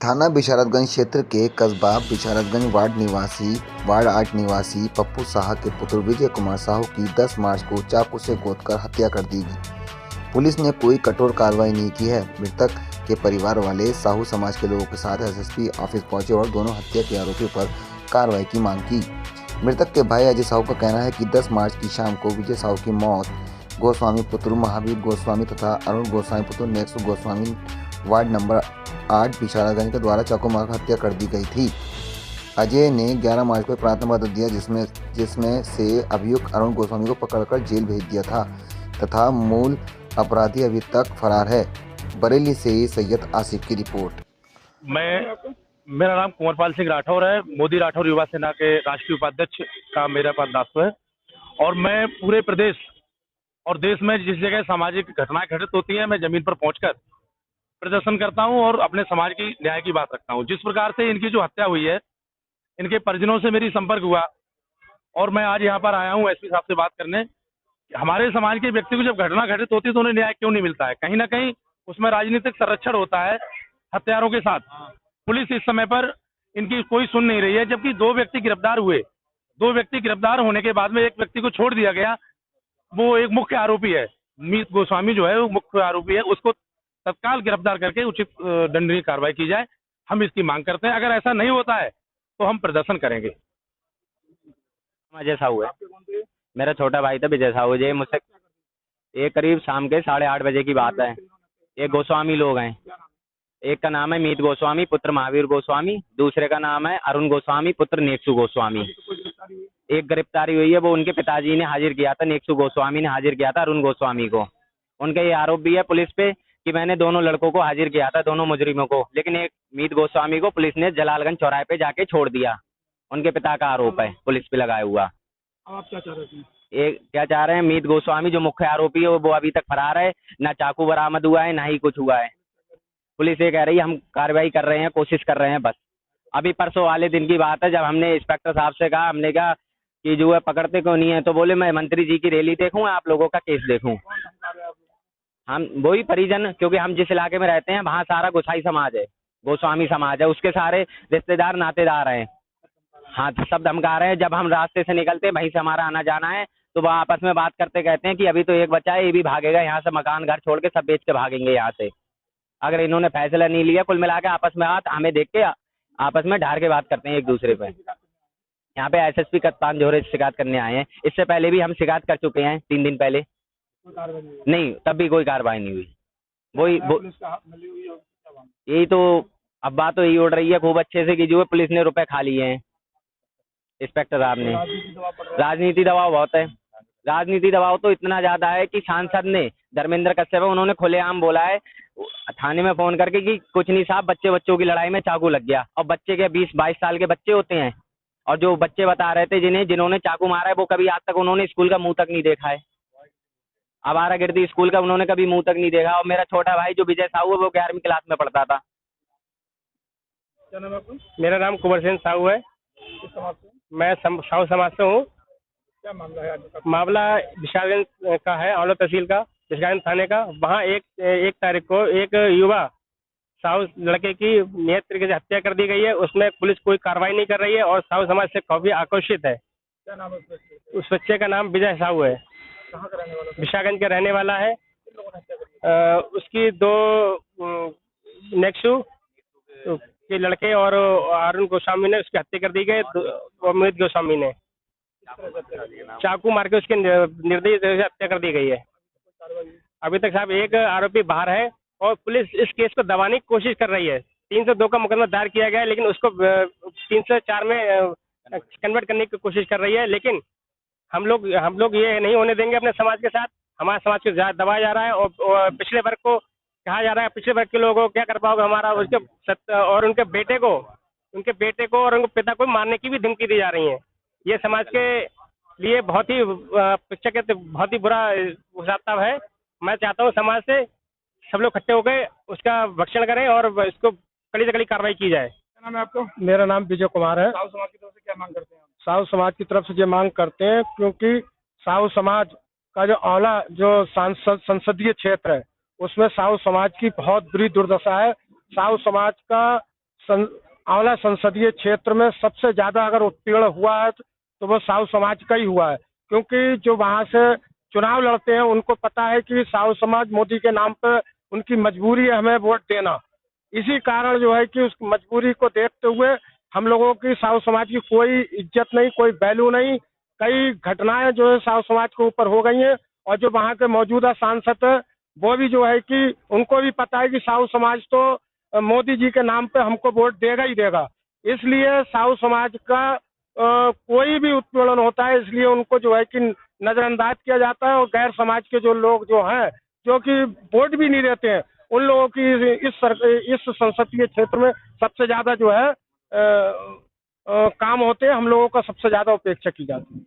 थाना बिशारतगंज क्षेत्र के कस्बा बिशारतगंज वार्ड 8 निवासी पप्पू साहा के पुत्र विजय कुमार साहू की 10 मार्च को चाकू से गोदकर हत्या कर दी गई। पुलिस ने कोई कठोर कार्रवाई नहीं की है। मृतक के परिवार वाले साहू समाज के लोगों के साथ एसएसपी ऑफिस पहुंचे और दोनों हत्या के आरोपियों पर कार्रवाई की मांग की। मृतक के भाई अजय साहू का कहना है कि 10 मार्च की शाम को विजय साहू की मौत गोस्वामी पुत्र महावीर गोस्वामी तथा अरुण गोस्वामी पुत्र नेक्सु गोस्वामी वार्ड नंबर 8 बिशारतगंज के द्वारा चाकू मारकर हत्या कर दी गई थी। अजय ने 11 मार्च को प्रार्थना पत्र दिया जिसमें से अभियुक्त अरुण गोस्वामी को पकड़कर जेल भेज दिया था तथा मूल अपराधी अभी तक फरार है। बरेली से सैयद आसिफ की रिपोर्ट। मेरा नाम कुंवरपाल सिंह राठौर है। मोदी राठौर युवा सेना के राष्ट्रीय उपाध्यक्ष का मेरा पददायित्व है और मैं पूरे प्रदेश और देश में जिस जगह सामाजिक घटनाएं घटित होती हैं मैं जमीन पर पहुंचकर प्रदर्शन करता हूं और अपने समाज की न्याय की बात रखता हूं। जिस प्रकार से इनकी जो हत्या हुई है, इनके परिजनों से मेरी संपर्क हुआ और मैं आज यहाँ पर आया हूँ एसपी साहब से बात करने। हमारे समाज के व्यक्ति को जब घटना घटित होती है तो उन्हें न्याय क्यों नहीं मिलता है? कहीं ना कहीं उसमें राजनीतिक संरक्षण होता है हत्यारों के साथ। पुलिस इस समय पर इनकी कोई सुन नहीं रही है, जबकि 2 व्यक्ति गिरफ्तार हुए। 2 व्यक्ति गिरफ्तार होने के बाद में एक व्यक्ति को छोड़ दिया गया। वो एक मुख्य आरोपी है, मीत गोस्वामी जो है वो मुख्य आरोपी है। उसको तत्काल गिरफ्तार करके उचित दंडनीय कार्रवाई की जाए, हम इसकी मांग करते हैं। अगर ऐसा नहीं होता है तो हम प्रदर्शन करेंगे। अजय साहू है, मेरा छोटा भाई था विजय साहू जी। मुझसे ये करीब शाम के 8:30 बजे की बात है। ये गोस्वामी लोग हैं। एक का नाम है मीत गोस्वामी पुत्र महावीर गोस्वामी, दूसरे का नाम है अरुण गोस्वामी पुत्र नेक्सु गोस्वामी। एक गिरफ्तारी हुई है, वो उनके पिताजी ने हाजिर किया था, नेक्सु गोस्वामी ने हाजिर किया था अरुण गोस्वामी को। उनका ये आरोप भी है पुलिस पे कि मैंने दोनों लड़कों को हाजिर किया था, दोनों मुजरिमों को, लेकिन एक मीत गोस्वामी को पुलिस ने जलालगंज चौराहे पे जाके छोड़ दिया। उनके पिता का आरोप है पुलिस पे लगाया हुआ। आप क्या चाह रहे थे? ये क्या चाह रहे हैं, मीत गोस्वामी जो मुख्य आरोपी है वो अभी तक फरार है। ना चाकू बरामद हुआ है, ना ही कुछ हुआ है। पुलिस ये कह रही है हम कार्रवाई कर रहे हैं, कोशिश कर रहे हैं बस। अभी परसों वाले दिन की बात है जब हमने इंस्पेक्टर साहब से कहा, हमने कहा कि जो है पकड़ते क्यों नहीं है, तो बोले मैं मंत्री जी की रैली देखूं, आप लोगों का केस देखूं। हम वही परिजन, क्योंकि हम जिस इलाके में रहते हैं वहाँ सारा गोसाई समाज है, गोस्वामी समाज है, उसके सारे रिश्तेदार नातेदार हैं। हाँ, सब धमका रहे हैं। जब हम रास्ते से निकलते हैं, वहीं से हमारा आना जाना है, तो वह आपस में बात करते कहते हैं कि अभी तो एक बच्चा है, ये भी भागेगा यहाँ से, मकान घर छोड़ के सब बेच के भागेंगे यहाँ से, अगर इन्होंने फैसला नहीं लिया। कुल मिला के आपस में हमें देख के आपस में ढार के बात करते हैं एक दूसरे पे। यहाँ पे एसएसपी कप्तान जोहरे शिकायत करने आए हैं। इससे पहले भी हम शिकायत कर चुके हैं 3 दिन पहले, नहीं तब भी कोई कार्रवाई नहीं हुई। यही तो अब बात तो यही उड़ रही है खूब अच्छे से कि जो है पुलिस ने रुपए खा लिए हैं इंस्पेक्टर साहब ने। राजनीति दबाव बहुत है। राजनीति दबाव तो इतना ज्यादा है कि सांसद ने धर्मेंद्र कश्यप, उन्होंने खुलेआम बोला है थाने में फोन करके कि कुछ नहीं साहब, बच्चों की लड़ाई में चाकू लग गया। और बच्चे के 20-22 साल के बच्चे होते हैं, और जो बच्चे बता रहे थे जिन्होंने चाकू मारा है वो कभी आज तक उन्होंने स्कूल का मुंह तक नहीं देखा है। आवारागर्दी स्कूल का उन्होंने कभी मुंह तक नहीं देखा। और मेरा छोटा भाई जो विजय साहू है वो 11वीं क्लास में पढ़ता था। क्या नाम है आपका? मेरा नाम कुंवर सिंह साहू है। किस समाज से? मैं साहू समाज से हूँ। क्या मामला है आज का? मामला बिशारगंज का है, औला तहसील का, बिशारगंज थाने का। वहाँ एक तारीख को एक युवा साहू लड़के की नियत तरीके से हत्या कर दी गई है। उसमें पुलिस कोई कार्रवाई नहीं कर रही है और साहू समाज से काफी आक्रोशित है। क्या नाम है उस व्यक्ति का? उस बच्चे का नाम विजय साहू है, कहाँ का रहने वाला था? बिशारगंज का रहने वाला है। किन लोगों ने हत्या करी? उसकी 2 नेक्सु के लड़के और अरुण गोस्वामी ने उसकी हत्या कर दी गई। अमित गोस्वामी ने चाकू मार के उसके निर्दयी तरह से हत्या कर दी गई है। अभी तक साहब एक आरोपी बाहर है और पुलिस इस केस को दबाने की कोशिश कर रही है। 302 का मुकदमा दायर किया गया है, लेकिन उसको 304 में कन्वर्ट करने की कोशिश कर रही है। लेकिन हम लोग ये नहीं होने देंगे अपने समाज के साथ। हमारा समाज को दबाया जा रहा है और पिछड़े वर्ग को कहा जा रहा है, पिछड़े वर्ग के लोगों को क्या कर पाओगे हमारा, और उनके बेटे को और उनके पिता को मारने की भी धमकी दी जा रही है। ये समाज के लिए बहुत ही बहुत ही बुरा हिसाब है। मैं चाहता हूँ समाज से सब लोग इकट्ठे होकर उसका भक्षण करें और इसको कड़ी से कड़ी कार्रवाई की जाए। क्या नाम है आपको? मेरा नाम विजय कुमार है। साहू समाज की तरफ से क्या मांग करते हैं आप? साहू समाज की तरफ से ये मांग करते हैं क्योंकि साहू समाज का जो औला जो संसदीय क्षेत्र है उसमें साहू समाज की बहुत बुरी दुर्दशा है। साहू समाज का आंवला संसदीय क्षेत्र में सबसे ज्यादा अगर उत्पीड़न हुआ है तो वो साहू समाज का ही हुआ है, क्योंकि जो वहां से चुनाव लड़ते हैं उनको पता है कि साहू समाज मोदी के नाम पे उनकी मजबूरी है हमें वोट देना। इसी कारण जो है कि उस मजबूरी को देखते हुए हम लोगों की साहू समाज की कोई इज्जत नहीं, कोई वैल्यू नहीं। कई घटनाएं जो है साहू समाज के ऊपर हो गई हैं, और जो वहाँ के मौजूदा सांसद है वो भी जो है कि उनको भी पता है कि साहू समाज तो मोदी जी के नाम पे हमको वोट देगा ही देगा। इसलिए साहू समाज का कोई भी उत्पीड़न होता है इसलिए उनको जो है कि नजरअंदाज किया जाता है, और गैर समाज के जो लोग जो हैं जो कि वोट भी नहीं देते हैं उन लोगों की इस संसदीय क्षेत्र में सबसे ज्यादा जो है काम होते हैं, हम लोगों का सबसे ज्यादा उपेक्षा की जाती है।